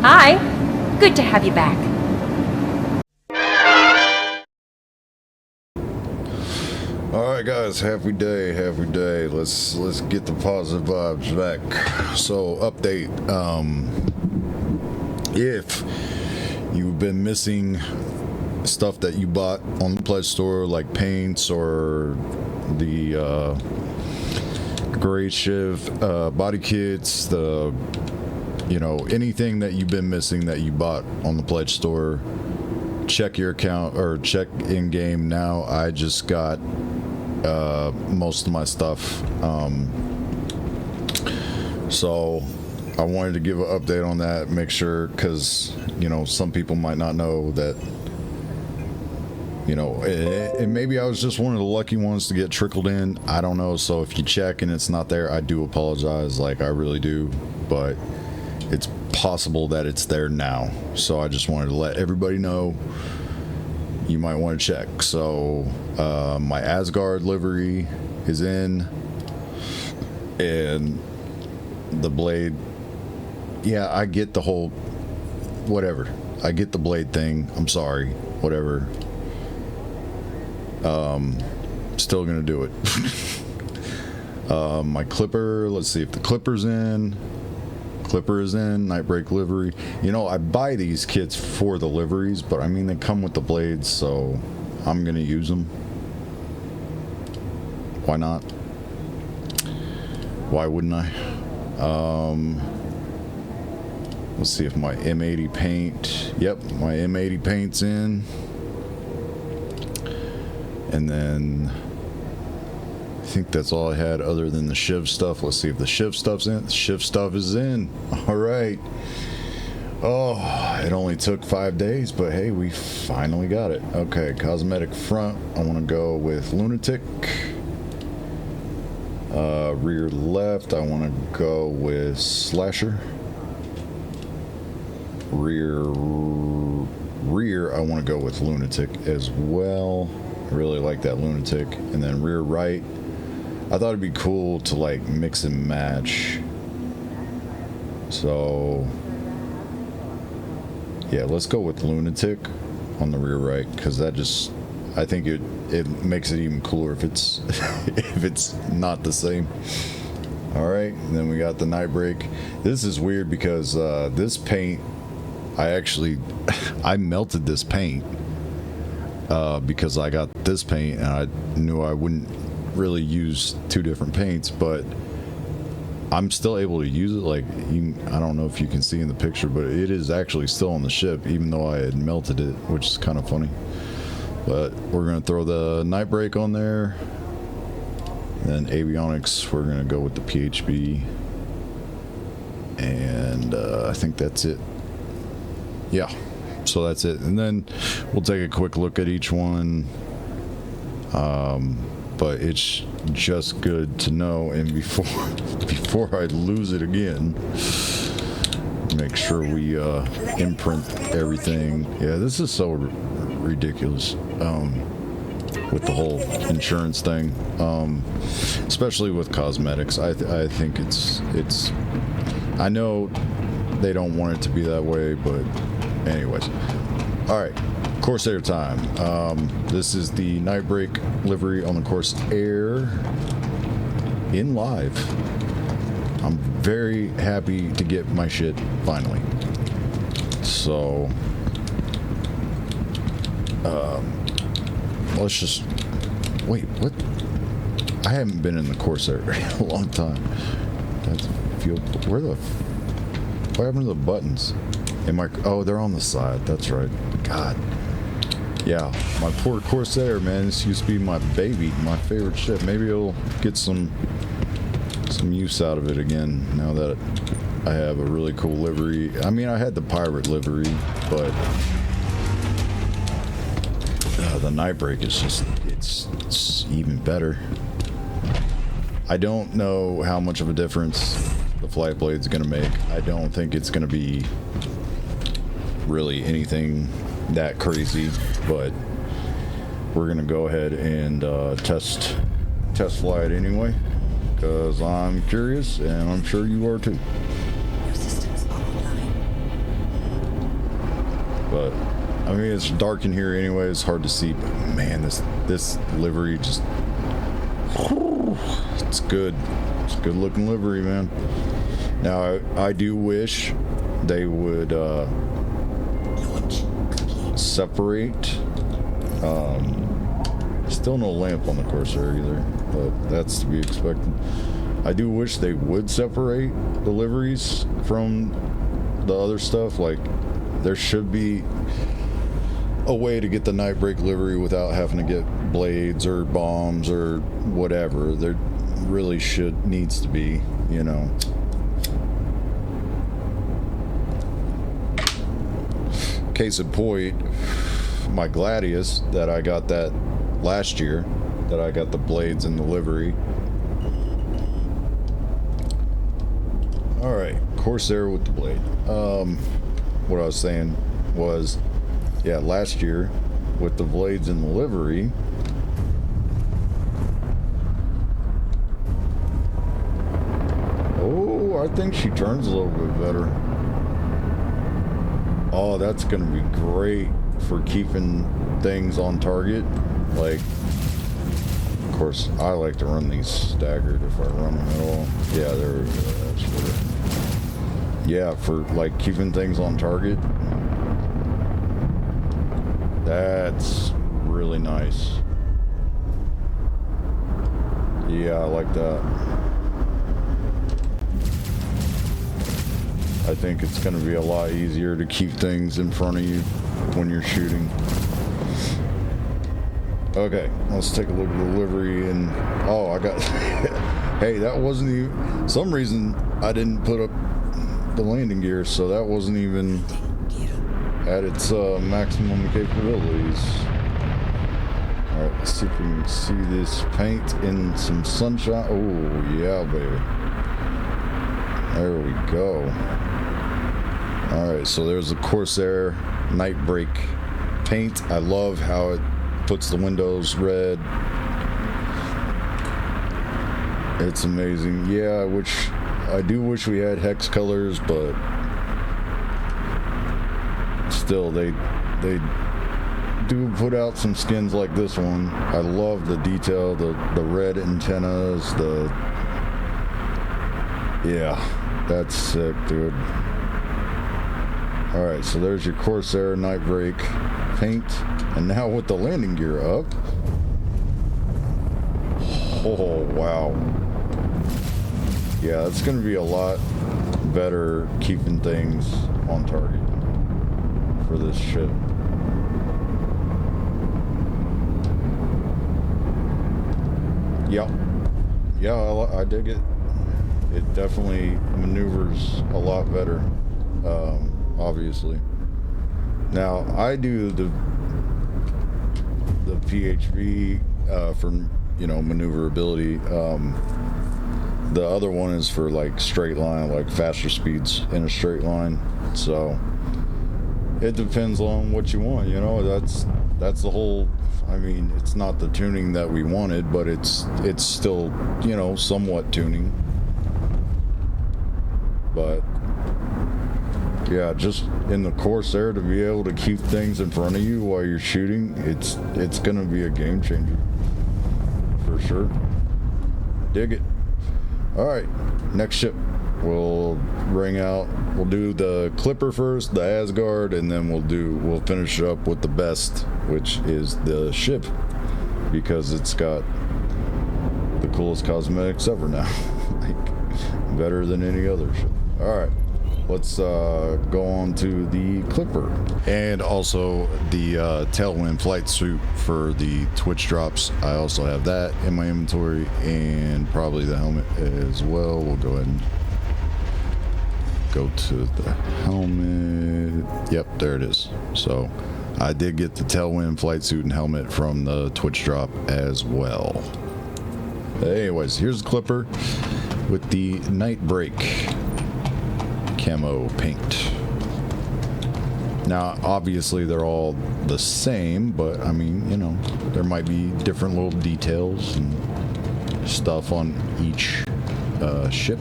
Hi. Good to have you back. All right, guys. Happy day. Happy day. Let's get the positive vibes back. So, update. If you've been missing stuff that you bought on the Pledge Store, like paints or the Great Shiv body kits, anything that you've been missing that you bought on the Pledge Store, check your account or check in game now. I just got most of my stuff, so I wanted to give an update on that, make sure, because some people might not know that, and maybe I was just one of the lucky ones to get trickled in. I don't know. So if you check and it's not there, I do apologize, like I really do, but it's possible that it's there now. So I just wanted to let everybody know you might want to check. So my Asgard livery is in, and the blade, yeah, I get the whole whatever, I get the blade thing, I'm sorry, whatever. Still gonna do it. My clipper, let's see if the clipper's in. Clipper is in, Nightbreak livery. I buy these kits for the liveries, but I mean, they come with the blades, so I'm gonna use them. Why not? Why wouldn't I? Let's see if my M80 paint, yep, my M80 paint's in. And then I think that's all I had other than the Shiv stuff. Let's see if the Shiv stuff's in. The Shiv stuff is in. All right. Oh, it only took 5 days, but hey, we finally got it. Okay, cosmetic front, I want to go with Lunatic. Rear left, I want to go with Slasher. Rear, I want to go with Lunatic as well. I really like that Lunatic. And then rear right, I thought it'd be cool to like mix and match. So yeah, let's go with Lunatic on the rear right, because that just, I think it makes it even cooler if it's if it's not the same. All right, and then we got the Nightbreak. This is weird because this paint, I melted this paint because I got this paint and I knew I wouldn't really use two different paints, but I'm still able to use it. Like, I don't know if you can see in the picture, but it is actually still on the ship, even though I had melted it, which is kind of funny. But we're going to throw the Nightbreak on there. Then avionics, we're going to go with the PHB. And I think that's it. Yeah, so that's it. And then we'll take a quick look at each one. But it's just good to know, and before I lose it again, make sure we imprint everything. Yeah, this is so ridiculous with the whole insurance thing, especially with cosmetics. I think it's I know they don't want it to be that way, but anyways. All right, Corsair time. This is the Nightbreak livery on the Corsair in live. I'm very happy to get my shit finally. So let's just wait. What? I haven't been in the Corsair in a long time. That's fuel. What happened to the buttons? Oh, they're on the side. That's right. God. Yeah, my poor Corsair, man. This used to be my baby, my favorite ship. Maybe it'll get some use out of it again now that I have a really cool livery. I mean, I had the pirate livery, but the Nightbreak is just, it's even better. I don't know how much of a difference the flight blade's gonna make. I don't think it's gonna be really anything that crazy, but we're gonna go ahead and test fly it anyway, because I'm curious and I'm sure you are too. Your systems are online. But I mean, it's dark in here anyway. It's hard to see. But man, this livery just, it's good. It's a good looking livery, man. Now I do wish they would separate. Still no lamp on the Corsair either, but that's to be expected. I do wish they would separate the liveries from the other stuff. Like, there should be a way to get the Nightbreak livery without having to get blades or bombs or whatever. There really needs to be, you know. Case in point, my Gladius that I got that last year, that I got the blades and the livery. Alright, Corsair with the blade. What I was saying was, yeah, last year with the blades and the livery, oh, I think she turns a little bit better. Oh, that's gonna be great for keeping things on target. Like, of course, I like to run these staggered if I run them at all. Yeah, there we go. That's for, yeah, for like keeping things on target. That's really nice. Yeah, I like that. I think it's going to be a lot easier to keep things in front of you when you're shooting. Okay, let's take a look at the livery and... Oh, I got... Hey, that wasn't even... Some reason I didn't put up the landing gear, so that wasn't even at its maximum capabilities. Alright, let's see if we can see this paint in some sunshine. Oh, yeah, baby. There we go. Alright, so there's the Corsair Nightbreak paint. I love how it puts the windows red. It's amazing. Yeah, I do wish we had hex colors, but still, they do put out some skins like this one. I love the detail, the red antennas, yeah, that's sick, dude. Alright, so there's your Corsair Nightbreak paint. And now with the landing gear up. Oh, wow. Yeah, it's going to be a lot better keeping things on target for this ship. Yep. Yeah, I dig it. It definitely maneuvers a lot better, obviously. Now, I do the PHV for, you know, maneuverability. The other one is for like straight line, like faster speeds in a straight line. So it depends on what you want, you know. That's the whole. I mean, it's not the tuning that we wanted, but it's still, you know, somewhat tuning. But yeah, just in the Corsair, to be able to keep things in front of you while you're shooting, it's gonna be a game changer for sure. Dig it. All right, next ship we'll bring out. We'll do the Clipper first, the Asgard, and then we'll finish up with the best, which is the ship, because it's got the coolest cosmetics ever now. Like, better than any other ship. All right. Let's go on to the Clipper. And also the Tailwind flight suit for the Twitch drops. I also have that in my inventory, and probably the helmet as well. We'll go ahead and go to the helmet. Yep, there it is. So I did get the Tailwind flight suit and helmet from the Twitch drop as well. Anyways, here's the Clipper with the Nightbreak camo paint. Now, obviously, they're all the same, but I mean, you know, there might be different little details and stuff on each ship.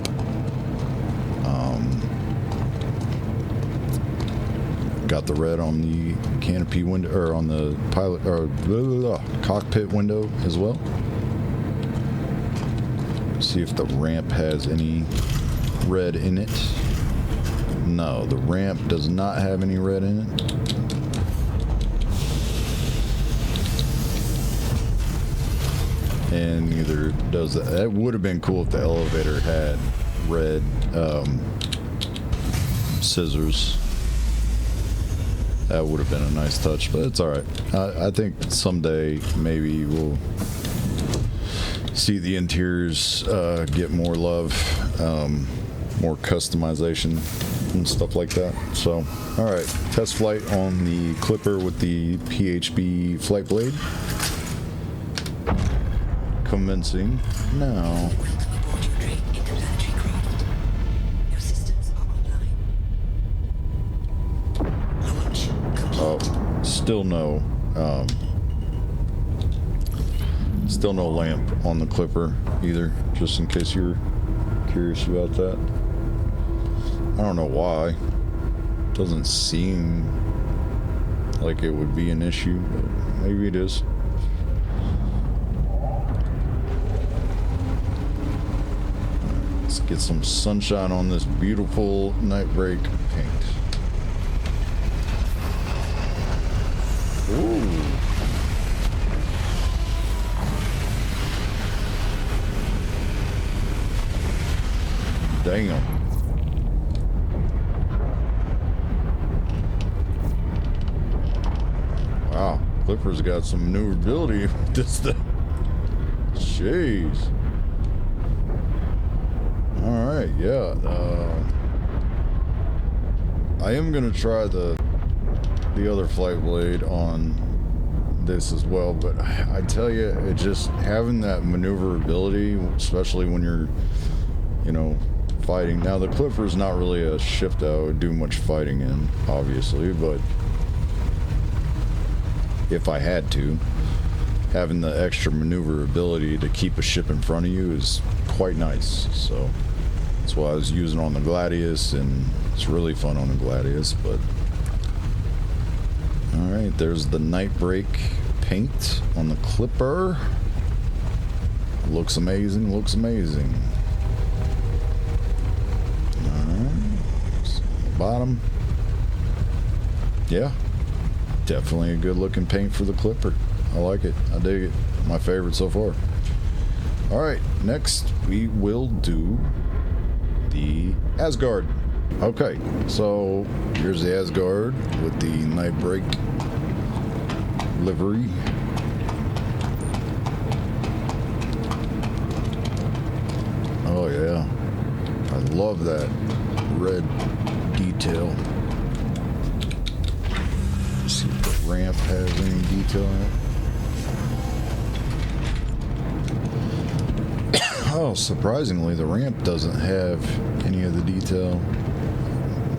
Got the red on the canopy window, or on the pilot, or cockpit window as well. See if the ramp has any red in it. No, the ramp does not have any red in it. And neither does that. That would have been cool if the elevator had red scissors. That would have been a nice touch, but it's alright. I think someday maybe we'll see the interiors get more love, more customization and stuff like that. So, alright, test flight on the Clipper with the PHB flight blade. Commencing now. Oh, still no lamp on the Clipper either, just in case you're curious about that. I don't know why. Doesn't seem like it would be an issue, but maybe it is. Let's get some sunshine on this beautiful Nightbreak paint. Ooh. Damn. Wow, Clipper's got some maneuverability with this thing. Jeez. Alright, yeah. I am gonna try the other flight blade on this as well, but I tell you, it just having that maneuverability, especially when you're, you know, fighting. Now the Clipper's not really a ship that I would do much fighting in, obviously, but if I had to, having the extra maneuverability to keep a ship in front of you is quite nice. So that's why I was using on the Gladius, and it's really fun on the Gladius. But all right, there's the Nightbreak paint on the Clipper. Looks amazing, looks amazing. Bottom, yeah, definitely a good looking paint for the Clipper. I like it, I dig it, my favorite so far. All right, next we will do the Asgard. Okay, so here's the Asgard with the Nightbreak livery. Oh yeah, I love that red detail. See if the ramp has any detail in it. Oh, surprisingly, the ramp doesn't have any of the detail.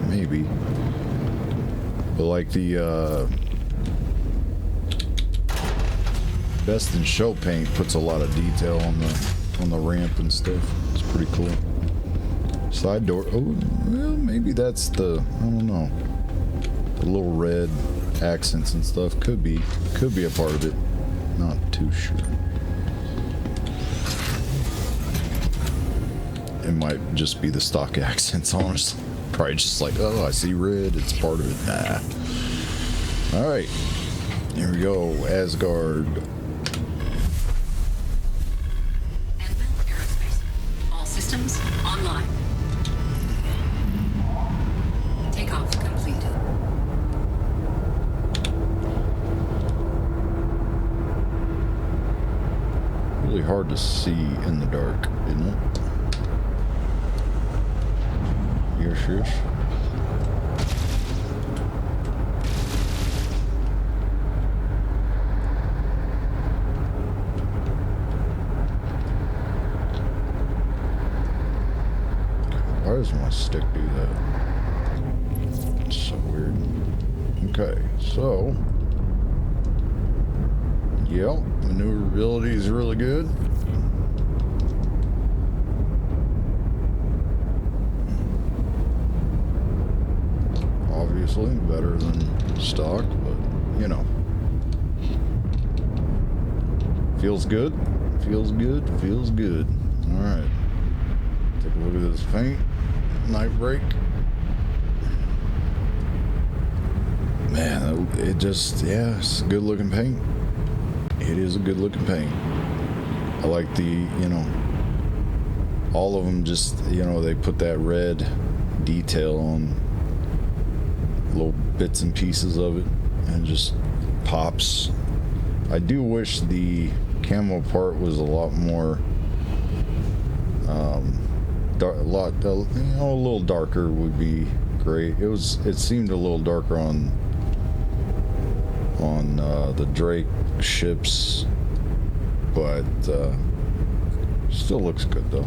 Maybe. But like the Best in Show paint puts a lot of detail on the ramp and stuff. It's pretty cool. Side door. Oh, well, maybe that's the, I don't know. The little red accents and stuff could be a part of it. Not too sure. It might just be the stock accents, honestly. Probably just like, oh, I see red, it's part of it. Nah. All right, here we go, Asgard. Aerospace. All systems online. Takeoff complete. Really hard to see in the dark, isn't it? Yes. Why does my stick do that? It's so weird. Okay, so yep, maneuverability is really good. obviously. Better than stock, but, you know. Feels good. Feels good. Feels good. Alright. Take a look at this paint. Night brake. Man, it just, yeah, it's good looking paint. It is a good looking paint. I like the, you know, all of them just, you know, they put that red detail on little bits and pieces of it and just pops. I do wish the camo part was a lot more, a little darker would be great. It seemed a little darker on the Drake ships, but still looks good though.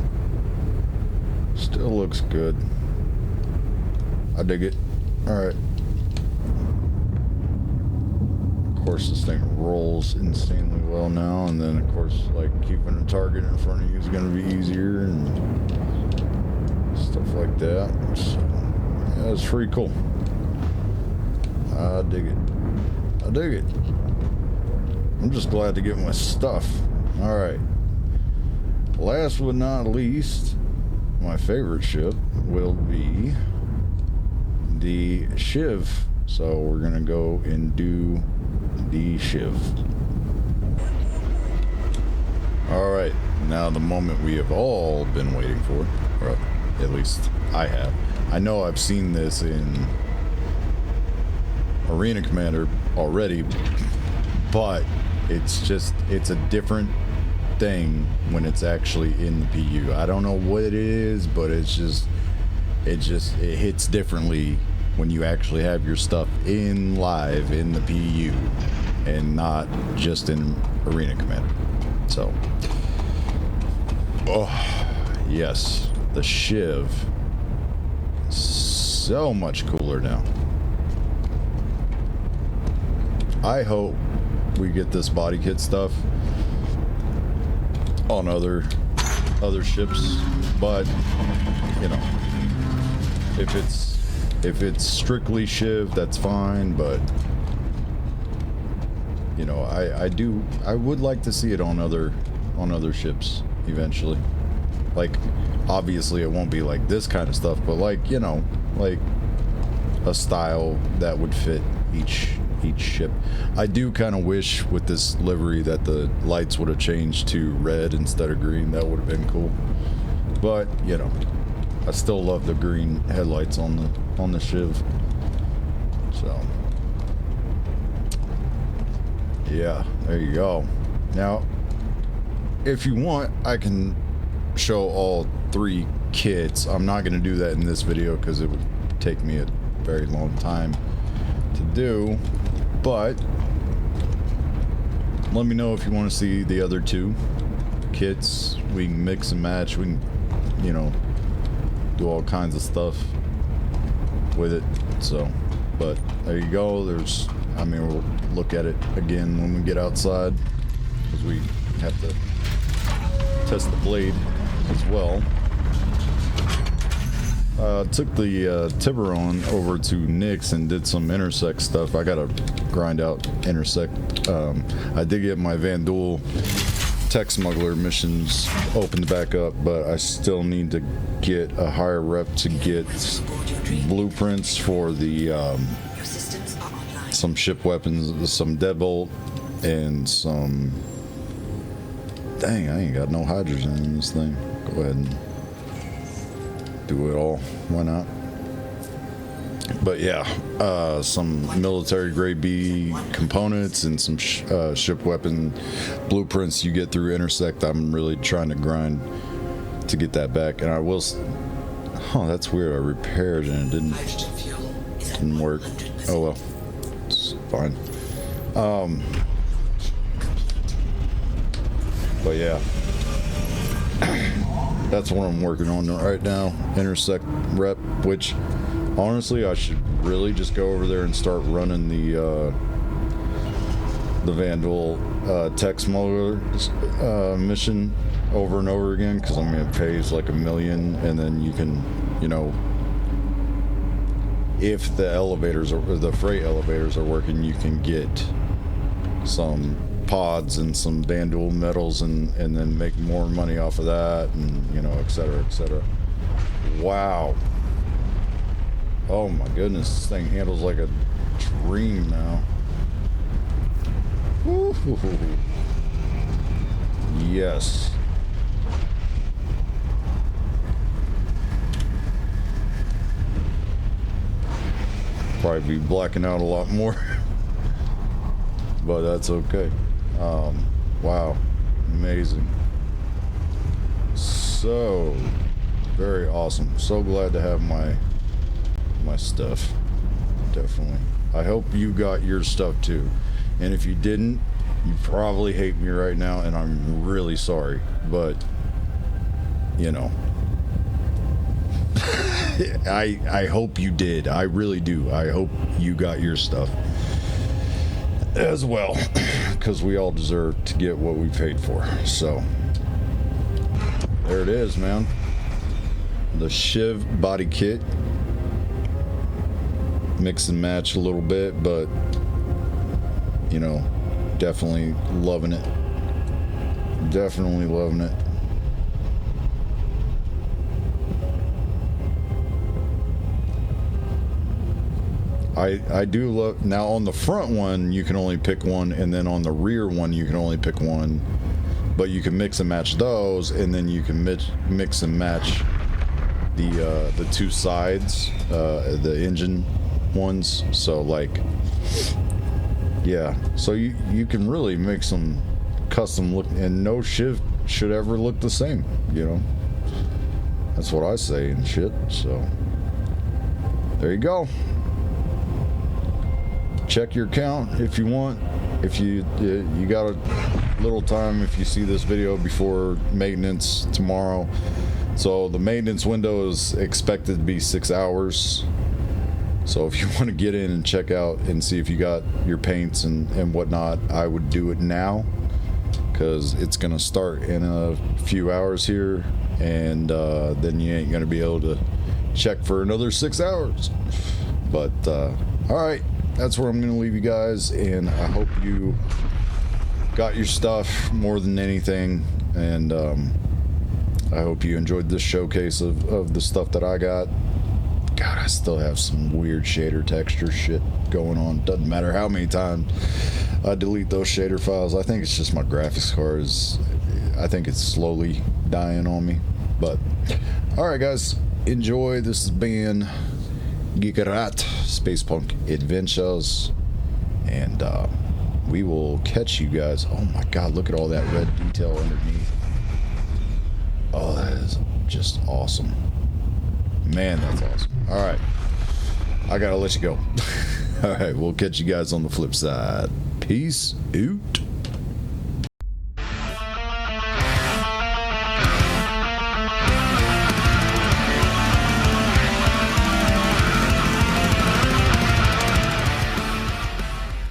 Still looks good. I dig it. Alright. Of course, this thing rolls insanely well now, and then of course, like, keeping a target in front of you is going to be easier and stuff like that. So, yeah, it's pretty cool. I dig it. I dig it. I'm just glad to get my stuff. Alright. Last but not least, my favorite ship will be the Shiv. So we're gonna go and do the Shiv. Alright, now the moment we have all been waiting for, or at least I have. I know I've seen this in Arena Commander already, but it's a different thing when it's actually in the PU. I don't know what it is, but it hits differently when you actually have your stuff in live in the PU and not just in Arena Commander. So, oh yes, the Shiv, so much cooler now. I hope we get this body kit stuff on other ships, but you know, if it's strictly Shiv, that's fine. But you know, I would like to see it on other ships eventually. Like, obviously it won't be like this kind of stuff, but like, you know, like a style that would fit each ship. I do kind of wish with this livery that the lights would have changed to red instead of green. That would have been cool. But, you know, I still love the green headlights on the Shiv. So, yeah, there you go. Now, if you want, I can show all 3 kits. I'm not going to do that in this video because it would take me a very long time to do. But let me know if you want to see the other 2 kits. We can mix and match. We can, you know, do all kinds of stuff with it. So, but there you go. We'll look at it again when we get outside, because we have to test the blade as well. Took the Tiburon over to Nick's and did some intersect stuff. I gotta grind out intersect. I did get my Vanduul tech smuggler missions opened back up, but I still need to get a higher rep to get blueprints for the some ship weapons, some deadbolt, and some. Dang, I ain't got no hydrogen in this thing. Go ahead and do it all. Why not? But yeah, some military grade B components and some ship weapon blueprints you get through intersect. I'm really trying to grind to get that back, and I will. Oh, that's weird. I repaired and it didn't work. Oh well, it's fine. But yeah. That's what I'm working on right now, intersect rep, which honestly I should really just go over there and start running the Vanduul tech smuggler mission over and over again, because I mean it pays like $1 million, and then you can, you know, if the elevators or the freight elevators are working, you can get some pods and some Dandul metals and then make more money off of that, and you know, etc., etc. Wow. Oh my goodness, this thing handles like a dream now. Woo. Yes. Probably be blacking out a lot more. But that's okay. Wow. Amazing. So very awesome. So glad to have my stuff. Definitely. I hope you got your stuff too. And if you didn't, you probably hate me right now, and I'm really sorry. But you know, I hope you did. I really do. I hope you got your stuff as well, because we all deserve to get what we paid for. So there it is, man. The Shiv body kit. Mix and match a little bit, but you know, definitely loving it. Definitely loving it. I do love, now on the front one you can only pick one, and then on the rear one you can only pick one, but you can mix and match those, and then you can mix and match the two sides, the engine ones. So like, yeah, so you can really make some custom look, and no Shiv should ever look the same, you know. That's what I say and shit. So there you go. Check your count if you want. If you got a little time, if you see this video before maintenance tomorrow. So the maintenance window is expected to be 6 hours. So if you want to get in and check out and see if you got your paints and whatnot, I would do it now, because it's going to start in a few hours here, and then you ain't going to be able to check for another 6 hours. But all right, that's where I'm going to leave you guys, and I hope you got your stuff more than anything, and I hope you enjoyed this showcase of the stuff that I got. God, I still have some weird shader texture shit going on. Doesn't matter how many times I delete those shader files. I think it's just my graphics card I think it's slowly dying on me. But alright guys, enjoy. This has been Geekerat Spacepunk Adventures, and we will catch you guys. Oh my god, look at all that red detail underneath. Oh, that is just awesome. Man, that's awesome. Alright, I gotta let you go. Alright, we'll catch you guys on the flip side. Peace out.